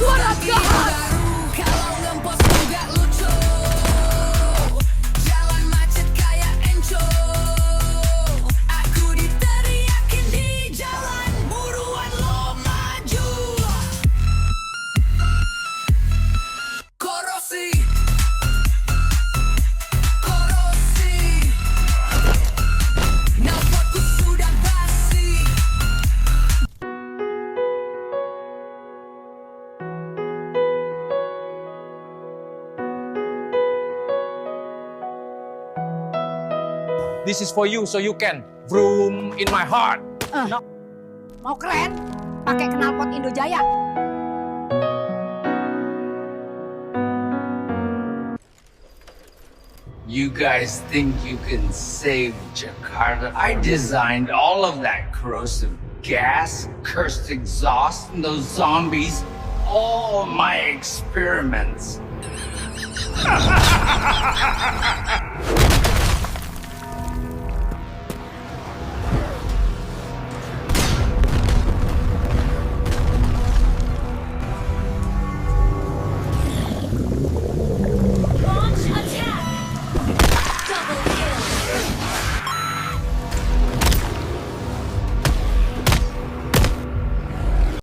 suara jahat. Kalau ngempos juga lucu. Jalan macet kayak enco. Aku diteriakin di jalan, buruan lo maju. Korosi. Korosi. Knalpotku sudah basi. This is for you, so you can vroom in my heart. Mau keren? Pakai knalpot Indojaya. You guys think you can save Jakarta? I designed all of that corrosive gas, cursed exhaust, and those zombies. All my experiments.